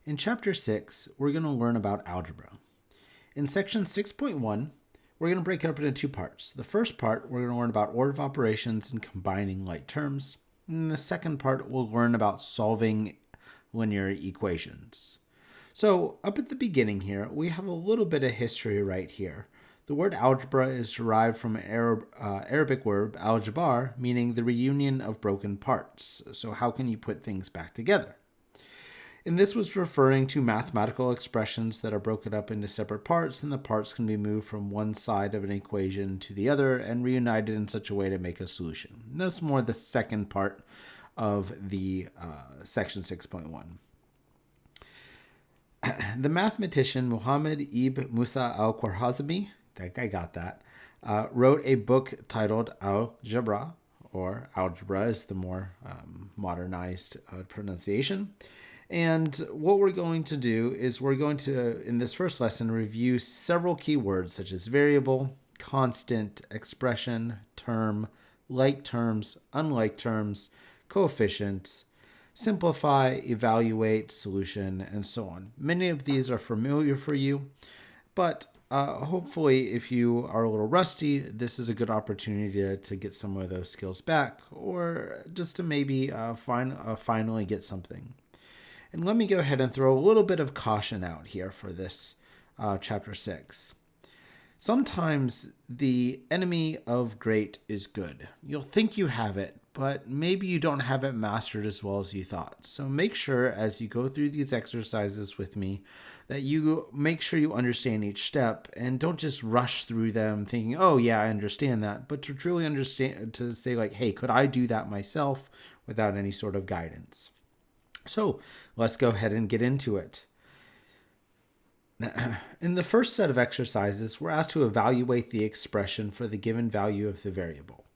In Chapter 6, we're going to learn about algebra. In Section 6.1, we're going to break it up into two parts. The first part, we're going to learn about order of operations and combining like terms. And the second part, we'll learn about solving linear equations. So up at the beginning here, we have a little bit of history right here. The word algebra is derived from an Arabic word, aljabar, meaning the reunion of broken parts. So how can you put things back together? And this was referring to mathematical expressions that are broken up into separate parts, and the parts can be moved from one side of an equation to the other and reunited in such a way to make a solution. And that's more the second part of the section 6.1. The mathematician Muhammad ibn Musa al-Khwarizmi, I think I got that, wrote a book titled Algebra, or Algebra is the more modernized pronunciation. And what we're going to do is we're going to, in this first lesson, review several key words such as variable, constant, expression, term, like terms, unlike terms, coefficients, simplify, evaluate, solution, and so on. Many of these are familiar for you, but hopefully if you are a little rusty, this is a good opportunity to get some of those skills back, or just to maybe finally get something. And let me go ahead and throw a little bit of caution out here for this chapter 6. Sometimes the enemy of great is good. You'll think you have it, but maybe you don't have it mastered as well as you thought. So make sure as you go through these exercises with me that you make sure you understand each step and don't just rush through them thinking, oh yeah, I understand that, but to truly understand, to say like, hey, could I do that myself without any sort of guidance? So let's go ahead and get into it. In the first set of exercises, we're asked to evaluate the expression for the given value of the variable.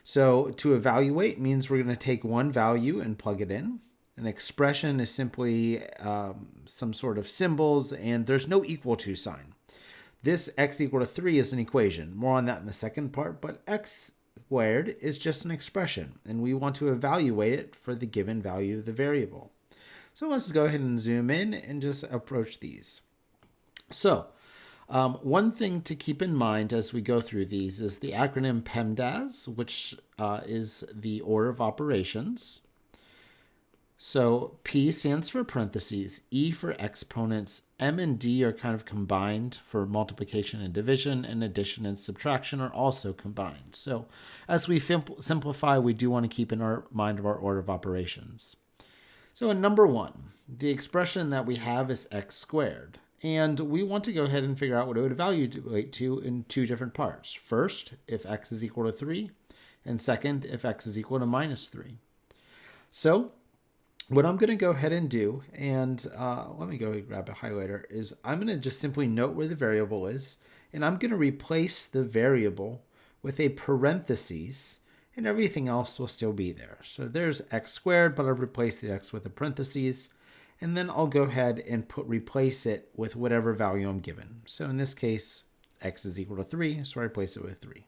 So to evaluate means we're going to take one value and plug it in. An expression is simply some sort of symbols, and there's no equal to sign. This x equal to 3 is an equation. More on that in the second part, but x squared is just an expression, and we want to evaluate it for the given value of the variable. So let's go ahead and zoom in and just approach these. So one thing to keep in mind as we go through these is the acronym PEMDAS, which is the order of operations. So P stands for parentheses, E for exponents, M and D are kind of combined for multiplication and division, and addition and subtraction are also combined. So as we simplify, we do want to keep in our mind our order of operations. So in number 1, the expression that we have is x squared. And we want to go ahead and figure out what it would evaluate to in two different parts. First, if x is equal to 3, and second, if x is equal to minus 3. So what I'm going to go ahead and do, and let me go grab a highlighter, is I'm going to just simply note where the variable is, and I'm going to replace the variable with a parentheses, and everything else will still be there. So there's x squared, but I've replaced the x with a parentheses, and then I'll go ahead and replace it with whatever value I'm given. So in this case, x is equal to 3, so I replace it with 3.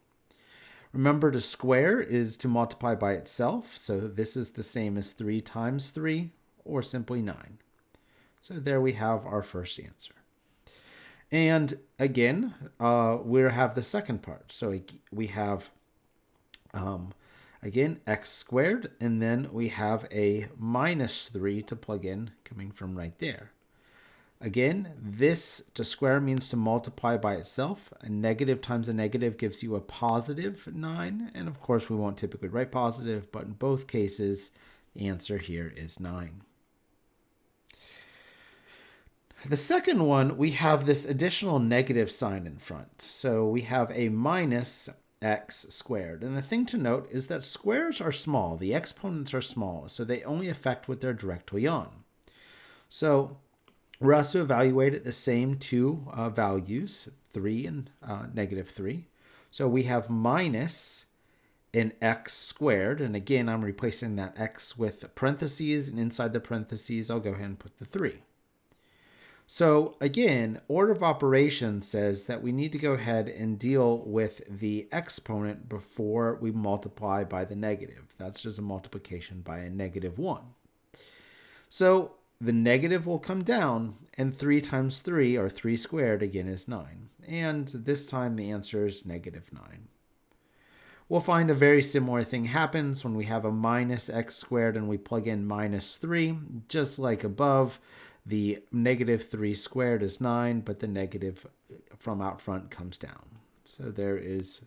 Remember, to square is to multiply by itself, so this is the same as 3 times 3, or simply 9. So there we have our first answer. And again, we have the second part. So we have, again, x squared, and then we have a minus 3 to plug in coming from right there. Again, this to square means to multiply by itself. A negative times a negative gives you a positive 9. And of course, we won't typically write positive, but in both cases, the answer here is 9. The second one, we have this additional negative sign in front. So we have a minus x squared. And the thing to note is that squares are small. The exponents are small, so they only affect what they're directly on. So we're asked to evaluate at the same two values, 3 and negative 3. So we have minus an x squared. And again, I'm replacing that x with parentheses. And inside the parentheses, I'll go ahead and put the 3. So again, order of operations says that we need to go ahead and deal with the exponent before we multiply by the negative. That's just a multiplication by a negative 1. So the negative will come down, and 3 times 3, or 3 squared, again is 9. And this time the answer is negative 9. We'll find a very similar thing happens when we have a minus x squared and we plug in minus 3. Just like above, the negative 3 squared is 9, but the negative from out front comes down. So there is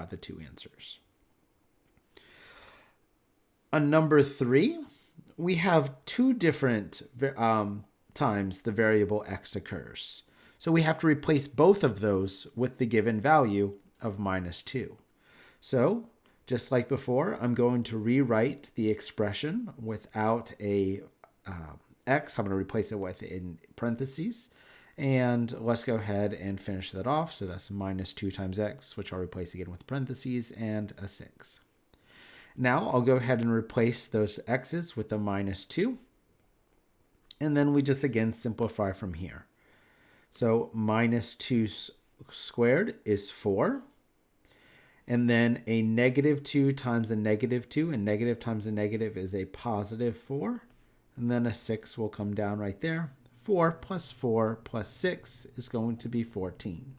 the two answers. On number 3, we have two different times the variable x occurs. So we have to replace both of those with the given value of minus 2. So just like before, I'm going to rewrite the expression without a x. I'm going to replace it with in parentheses. And let's go ahead and finish that off. So that's minus 2 times x, which I'll replace again with parentheses, and a 6. Now I'll go ahead and replace those x's with a minus 2. And then we just again simplify from here. So minus 2 squared is 4. And then a negative 2 times a negative 2, and negative times a negative is a positive 4. And then a 6 will come down right there. 4 plus 6 is going to be 14.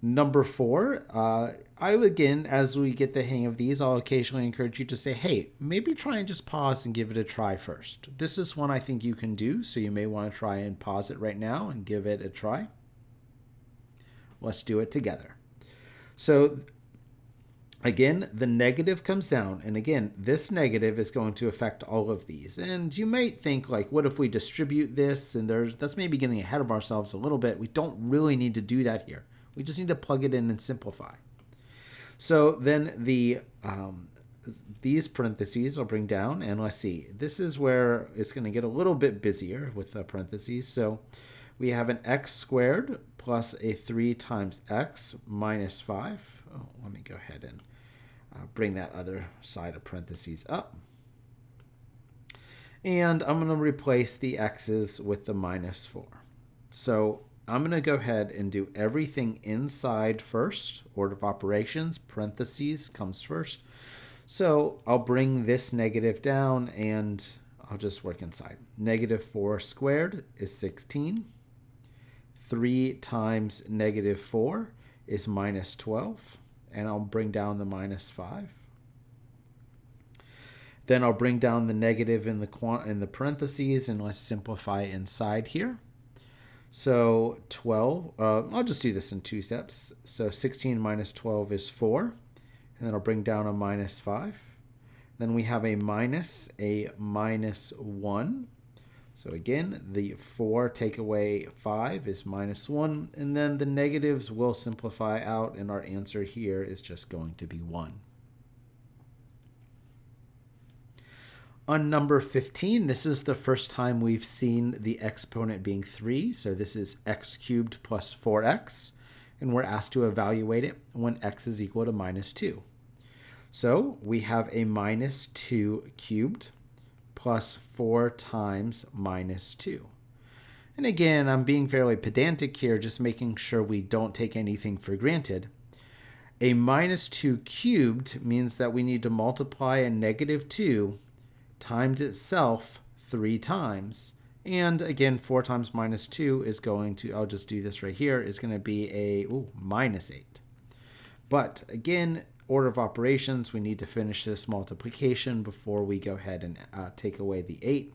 Number 4, again, as we get the hang of these, I'll occasionally encourage you to say, hey, maybe try and just pause and give it a try first. This is one I think you can do, so you may want to try and pause it right now and give it a try. Let's do it together. So again, the negative comes down. And again, this negative is going to affect all of these. And you might think, like, what if we distribute this? And that's maybe getting ahead of ourselves a little bit. We don't really need to do that here. We just need to plug it in and simplify. So then these parentheses I'll bring down. And let's see. This is where it's going to get a little bit busier with the parentheses. So we have an x squared plus a 3 times x minus 5. Oh, let me go ahead and bring that other side of parentheses up. And I'm going to replace the x's with the minus 4. So I'm going to go ahead and do everything inside first. Order of operations, parentheses comes first. So I'll bring this negative down and I'll just work inside. Negative 4 squared is 16. 3 times negative 4 is minus 12. And I'll bring down the minus 5. Then I'll bring down the negative in the parentheses, and let's simplify inside here. So 12, I'll just do this in 2 steps. So 16 minus 12 is 4. And then I'll bring down a minus 5. Then we have a minus 1. So again, the 4 take away 5 is minus 1. And then the negatives will simplify out, and our answer here is just going to be 1. On number 15, this is the first time we've seen the exponent being 3. So this is x cubed plus 4x. And we're asked to evaluate it when x is equal to minus 2. So we have a minus 2 cubed plus 4 times minus 2. And again, I'm being fairly pedantic here, just making sure we don't take anything for granted. A minus 2 cubed means that we need to multiply a negative 2 times itself 3 times. And again, 4 times minus 2 is going to, I'll just do this right here, is going to be a minus 8. But again, order of operations, we need to finish this multiplication before we go ahead and take away the 8.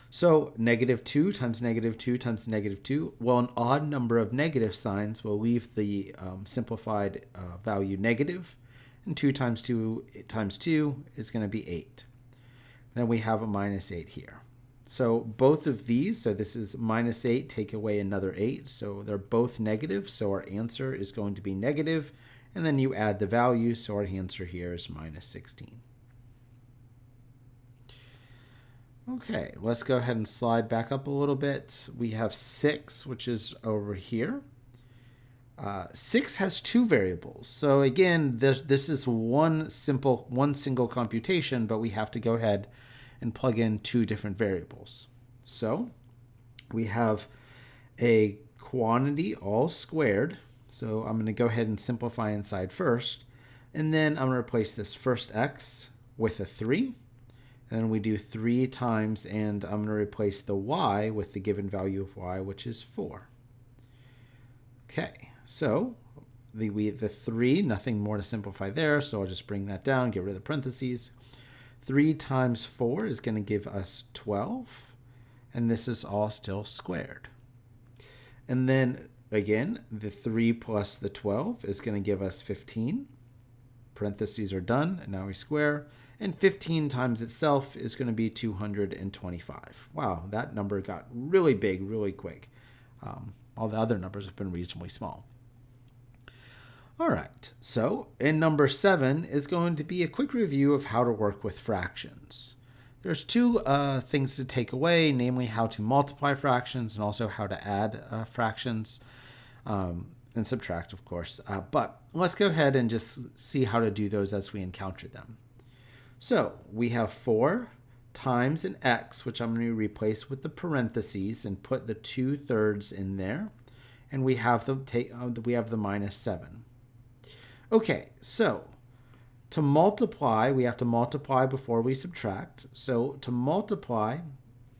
So negative 2 times negative 2 times negative 2. Well, an odd number of negative signs will leave the simplified value negative. And 2 times 2 times 2 is going to be 8. Then we have a minus 8 here. So both of these, so this is minus 8, take away another 8. So they're both negative. So our answer is going to be negative. And then you add the value, so our answer here is minus 16. Okay, let's go ahead and slide back up a little bit. We have 6, which is over here. 6 has 2 variables. So again, this is one single computation, but we have to go ahead and plug in 2 different variables. So we have a quantity all squared. So I'm going to go ahead and simplify inside first. And then I'm going to replace this first x with a 3. And then we do 3 times, and I'm going to replace the y with the given value of y, which is 4. Okay, so the 3, nothing more to simplify there, so I'll just bring that down, get rid of the parentheses. 3 times 4 is going to give us 12, and this is all still squared. And then, again, the 3 plus the 12 is going to give us 15. Parentheses are done, and now we square. And 15 times itself is going to be 225. Wow, that number got really big really quick. All the other numbers have been reasonably small. All right, so in number 7 is going to be a quick review of how to work with fractions. There's 2 things to take away, namely how to multiply fractions and also how to add fractions and subtract, of course. But let's go ahead and just see how to do those as we encounter them. So we have 4 times an x, which I'm going to replace with the parentheses and put the 2/3 in there. And we have the minus 7. Okay, so to multiply, we have to multiply before we subtract. So to multiply,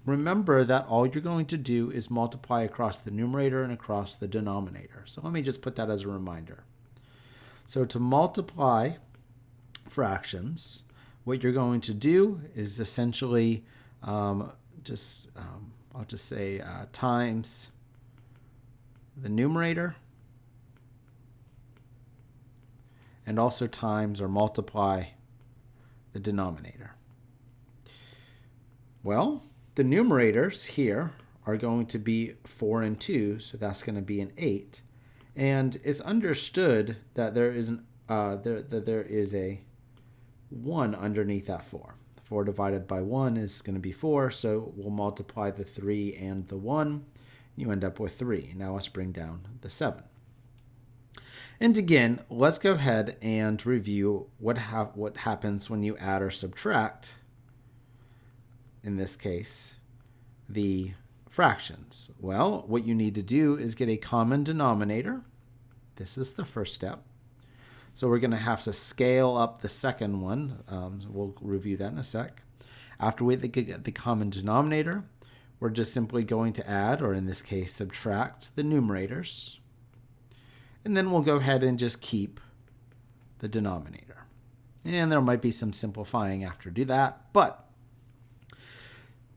remember that all you're going to do is multiply across the numerator and across the denominator. So let me just put that as a reminder. So to multiply fractions, what you're going to do is essentially I'll just say times the numerator and also times or multiply the denominator. Well, the numerators here are going to be 4 and 2, so that's going to be an 8. And it's understood that there is a 1 underneath that 4. 4 divided by 1 is going to be 4, so we'll multiply the 3 and the 1. You end up with 3. Now let's bring down the 7. And again, let's go ahead and review what happens when you add or subtract, in this case, the fractions. Well, what you need to do is get a common denominator. This is the first step. So we're going to have to scale up the second one. We'll review that in a sec. After we get the common denominator, we're just simply going to add, or in this case, subtract the numerators. And then we'll go ahead and just keep the denominator. And there might be some simplifying after do that, but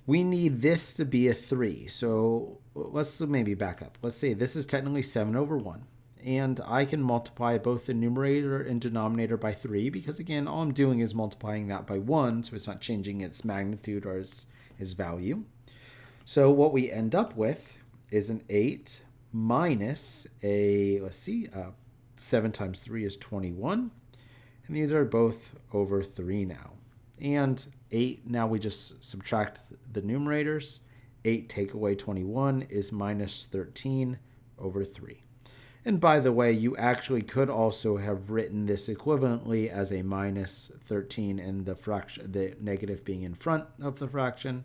we need this to be a 3. So let's maybe back up. Let's say this is technically 7 over 1. And I can multiply both the numerator and denominator by 3 because, again, all I'm doing is multiplying that by 1, so it's not changing its magnitude or its value. So what we end up with is an 8 minus a, 7 times 3 is 21. And these are both over 3 now. And 8, now we just subtract the numerators. 8 take away 21 is minus 13 over 3. And by the way, you actually could also have written this equivalently as a minus 13 and the negative being in front of the fraction.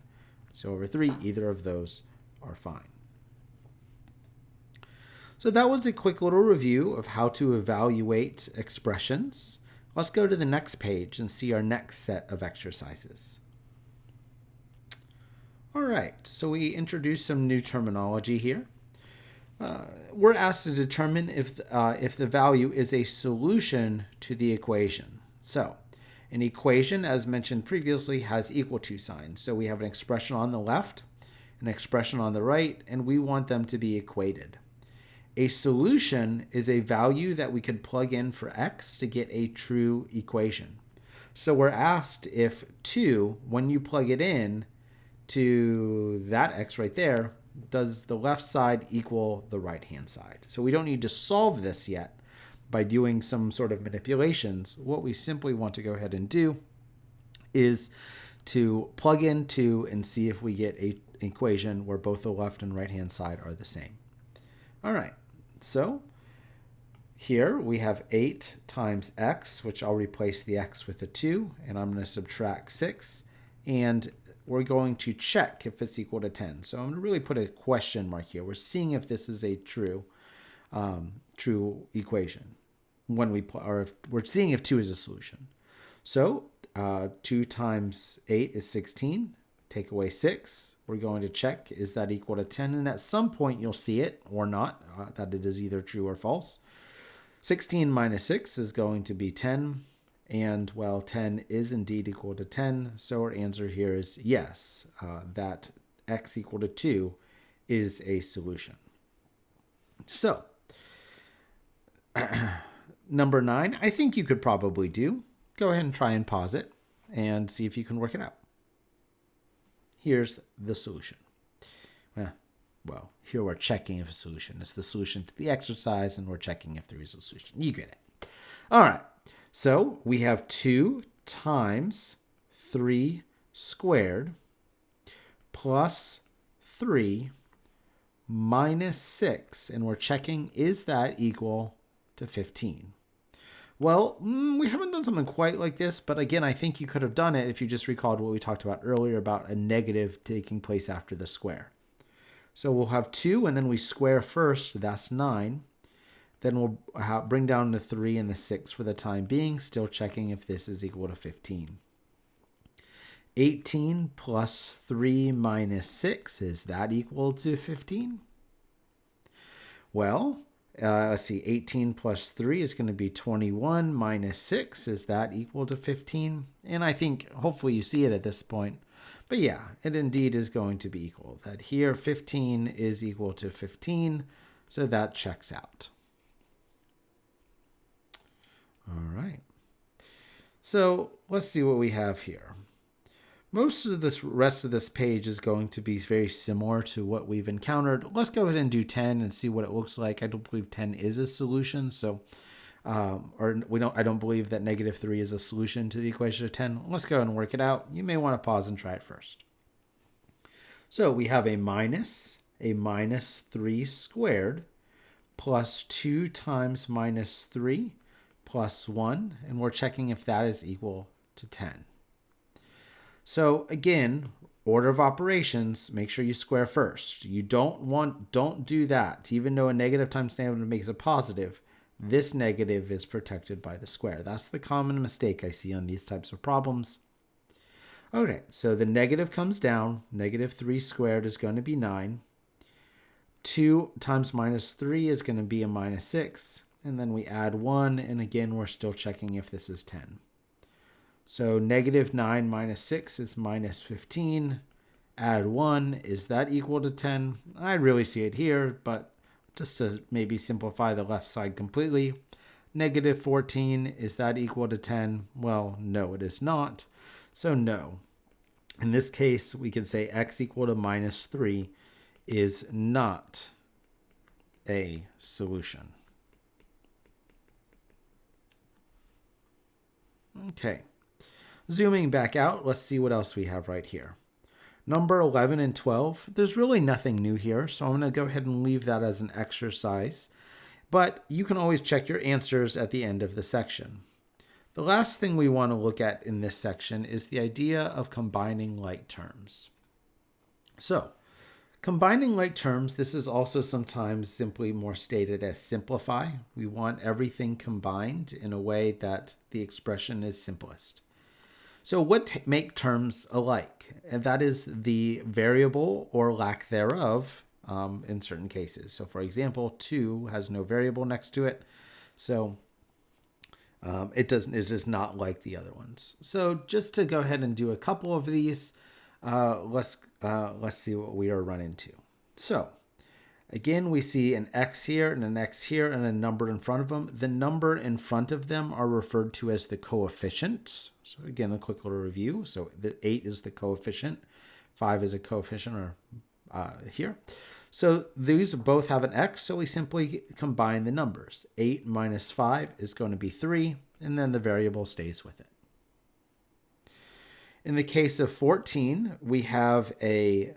So over 3, either of those are fine. So that was a quick little review of how to evaluate expressions. Let's go to the next page and see our next set of exercises. All right, so we introduced some new terminology here. We're asked to determine if the value is a solution to the equation. So an equation, as mentioned previously, has equal to signs. So we have an expression on the left, an expression on the right, and we want them to be equated. A solution is a value that we could plug in for x to get a true equation. So we're asked if 2, when you plug it in to that x right there, does the left side equal the right-hand side? So we don't need to solve this yet by doing some sort of manipulations. What we simply want to go ahead and do is to plug in 2 and see if we get an equation where both the left and right-hand side are the same. All right, so here we have 8 times x, which I'll replace the x with a 2, and I'm going to subtract 6. And we're going to check if it's equal to 10. So I'm going to really put a question mark here. We're seeing if this is a true equation. Or if we're seeing if 2 is a solution. So 2 times 8 is 16. Take away 6. We're going to check, is that equal to 10? And at some point you'll see it or not, that it is either true or false. 16 minus 6 is going to be 10. And, well, 10 is indeed equal to 10. So our answer here is yes, that x equal to 2 is a solution. So, number 9, I think you could probably do. Go ahead and try and pause it and see if you can work it out. Here's the solution. Well, here we're checking if a solution is the solution to the exercise, and we're checking if there is a solution. You get it. All right. So we have 2 times 3 squared plus 3 minus 6, and we're checking, is that equal to 15? Well, we haven't done something quite like this, but again, I think you could have done it if you just recalled what we talked about earlier about a negative taking place after the square. So we'll have 2, and then we square first, so that's 9. Then we'll bring down the 3 and the 6 for the time being, still checking if this is equal to 15. 18 plus 3 minus 6, is that equal to 15? Well, let's see, 18 plus 3 is going to be 21 minus 6. Is that equal to 15? And I think hopefully you see it at this point. But yeah, it indeed is going to be equal. That here 15 is equal to 15. So that checks out. All right. So let's see what we have here. Most of this rest of this page is going to be very similar to what we've encountered. Let's go ahead and do 10 and see what it looks like. I don't believe 10 is a solution, so I don't believe that negative 3 is a solution to the equation of 10. Let's go ahead and work it out. You may want to pause and try it first. So we have a minus 3 squared plus 2 times minus 3 plus 1, and we're checking if that is equal to 10. So again, order of operations, make sure you square first. You don't do that. Even though a negative times negative makes a positive, this negative is protected by the square. That's the common mistake I see on these types of problems. Okay, so the negative comes down. Negative 3 squared is going to be 9. 2 times minus 3 is going to be a minus 6. And then we add 1, and again, we're still checking if this is 10. So negative 9 minus 6 is minus 15. Add 1, is that equal to 10? I really see it here, but just to maybe simplify the left side completely. Negative 14, is that equal to 10? Well, no, it is not. So no. In this case, we can say x equal to minus 3 is not a solution. Okay. Zooming back out, let's see what else we have right here. Number 11 and 12, there's really nothing new here, so I'm going to go ahead and leave that as an exercise. But you can always check your answers at the end of the section. The last thing we want to look at in this section is the idea of combining like terms. So, combining like terms, this is also sometimes simply more stated as simplify. We want everything combined in a way that the expression is simplest. So what make terms alike? And that is the variable or lack thereof in certain cases. So for example, 2 has no variable next to it. So it's just not like the other ones. So just to go ahead and do a couple of these, let's see what we are running into. So again, we see an x here and an x here and a number in front of them. The number in front of them are referred to as the coefficient. So again, a quick little review. So the 8 is the coefficient. 5 is a coefficient here. So these both have an x, so we simply combine the numbers. 8 minus 5 is going to be 3, and then the variable stays with it. In the case of 14, we have a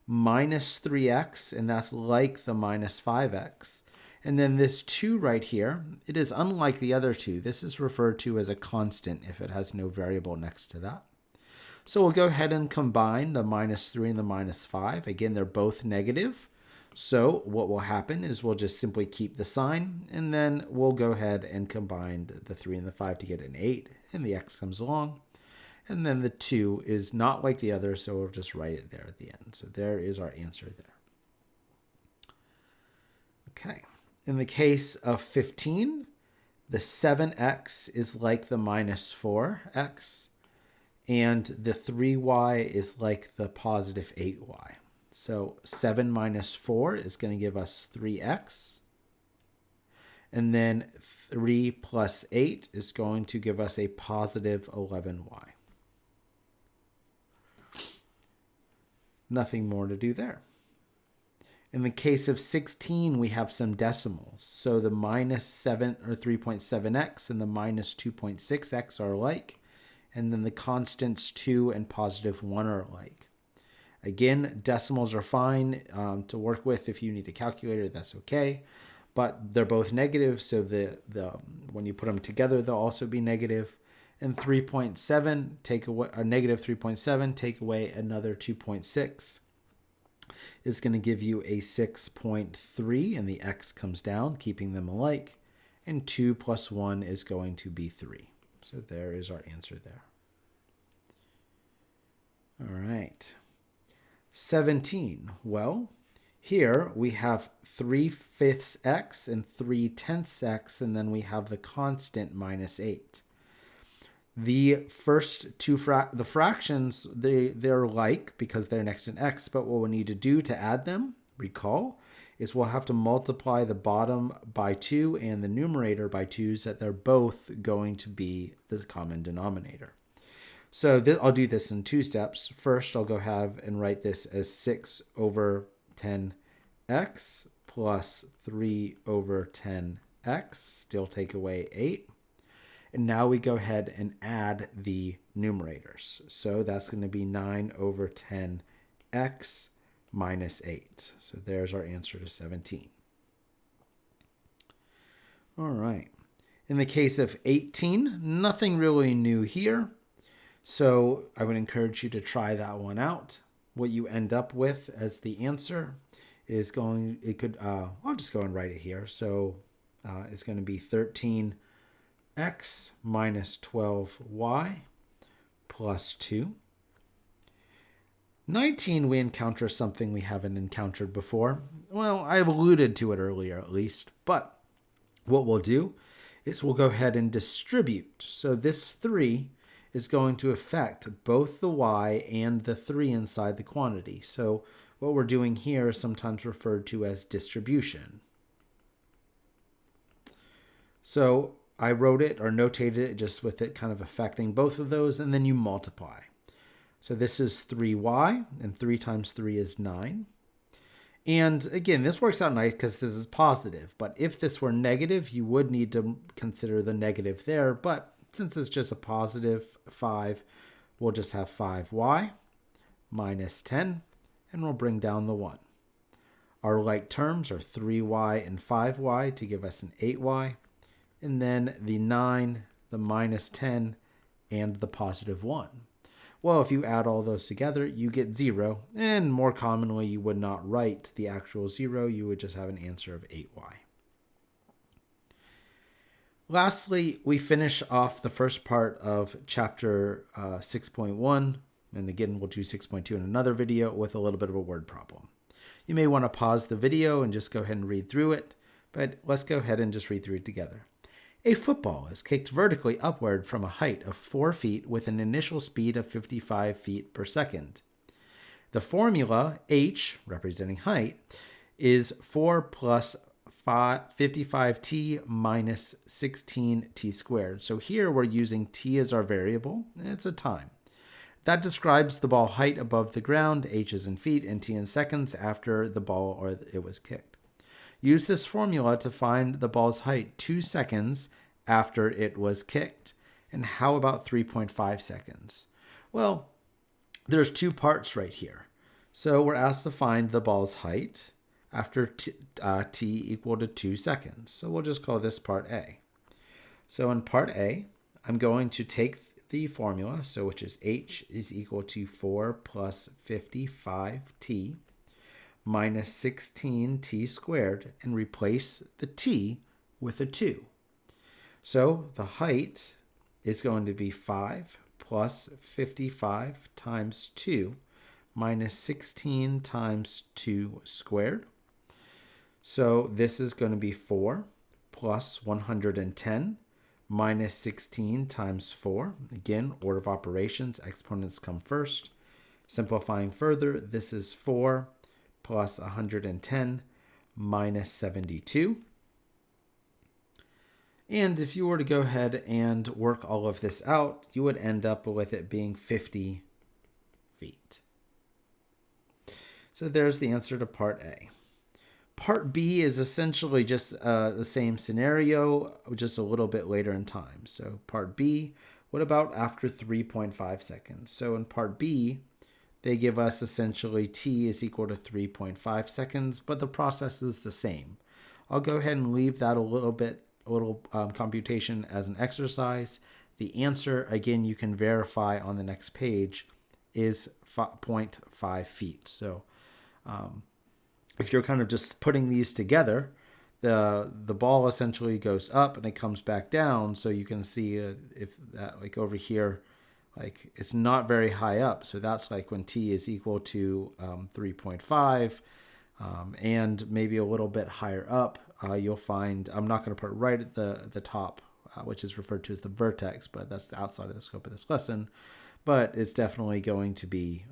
minus 3x, and that's like the minus 5x. And then this 2 right here, it is unlike the other 2. This is referred to as a constant if it has no variable next to that. So we'll go ahead and combine the minus 3 and the minus 5. Again, they're both negative. So what will happen is we'll just simply keep the sign, and then we'll go ahead and combine the 3 and the 5 to get an 8, and the x comes along. And then the 2 is not like the other, so we'll just write it there at the end. So there is our answer there. Okay. In the case of 15, the 7x is like the minus 4x, and the 3y is like the positive 8y. So 7 minus 4 is going to give us 3x. And then 3 plus 8 is going to give us a positive 11y. Nothing more to do there. In the case of 16, we have some decimals. So the minus 7 or 3.7x and the minus 2.6x are alike. And then the constants 2 and positive 1 are alike. Again, decimals are fine to work with. If you need a calculator, that's okay. But they're both negative, so when you put them together, they'll also be negative. And 3.7 take away a negative 3.7, take away another 2.6 is going to give you a 6.3, and the x comes down, keeping them alike. And 2 plus 1 is going to be 3. So there is our answer there. All right. 17. Well, here we have 3/5 x and 3/10 x, and then we have the constant minus 8. The first two the fractions, they're like because they're next to x, but what we need to do to add them, recall, is we'll have to multiply the bottom by 2 and the numerator by 2 so that they're both going to be the common denominator. So I'll do this in 2 steps. First, I'll go ahead and write this as 6 over 10x plus 3 over 10x, still take away 8. And now we go ahead and add the numerators. So that's going to be 9 over 10x minus 8. So there's our answer to 17. All right. In the case of 18, nothing really new here. So I would encourage you to try that one out. What you end up with as the answer is I'll just go and write it here. So it's going to be 13x minus 12y plus 2. 19, we encounter something we haven't encountered before. Well, I've alluded to it earlier at least, but what we'll do is we'll go ahead and distribute. So this 3 is going to affect both the y and the 3 inside the quantity. So what we're doing here is sometimes referred to as distribution. So I wrote it or notated it just with it kind of affecting both of those, and then you multiply. So this is 3y, and 3 times 3 is 9. And again, this works out nice because this is positive. But if this were negative, you would need to consider the negative there. But since it's just a positive 5, we'll just have 5y minus 10, and we'll bring down the 1. Our like terms are 3y and 5y to give us an 8y. And then the 9, the minus 10, and the positive 1. Well, if you add all those together, you get 0. And more commonly, you would not write the actual 0. You would just have an answer of 8y. Lastly, we finish off the first part of chapter 6.1. And again, we'll do 6.2 in another video with a little bit of a word problem. You may want to pause the video and just go ahead and read through it. But let's go ahead and just read through it together. A football is kicked vertically upward from a height of 4 feet with an initial speed of 55 feet per second. The formula, h, representing height, is 4 plus 55t minus 16t squared. So here we're using t as our variable. It's a time. That describes the ball height above the ground, h is in feet, and t in seconds after the ball or it was kicked. Use this formula to find the ball's height 2 seconds after it was kicked. And how about 3.5 seconds? Well, there's 2 parts right here. So we're asked to find the ball's height after t equal to 2 seconds. So we'll just call this part A. So in part A, I'm going to take the formula, so which is h is equal to 4 plus 55t minus 16t squared, and replace the t with a 2. So the height is going to be 5 plus 55 times 2 minus 16 times 2 squared. So this is going to be 4 plus 110 minus 16 times 4. Again, order of operations, exponents come first. Simplifying further, this is 4 plus 110 minus 72. And if you were to go ahead and work all of this out, you would end up with it being 50 feet. So there's the answer to part A. Part B is essentially just the same scenario, just a little bit later in time. So part B, what about after 3.5 seconds? So in part B, they give us essentially t is equal to 3.5 seconds, but the process is the same. I'll go ahead and leave that a little computation as an exercise. The answer, again, you can verify on the next page, is 0.5 feet. So if you're kind of just putting these together, the ball essentially goes up and it comes back down. So you can see if that, like over here, like it's not very high up. So that's like when t is equal to 3.5 and maybe a little bit higher up, you'll find, I'm not going to put right at the top, which is referred to as the vertex, but that's outside of the scope of this lesson. But it's definitely going to be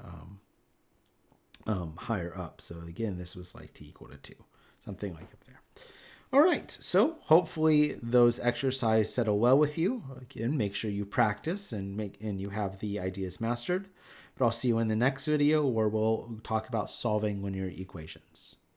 higher up. So again, this was like t equal to 2, something like up there. All right, so hopefully those exercises settle well with you. Again, make sure you practice and you have the ideas mastered. But I'll see you in the next video where we'll talk about solving linear equations.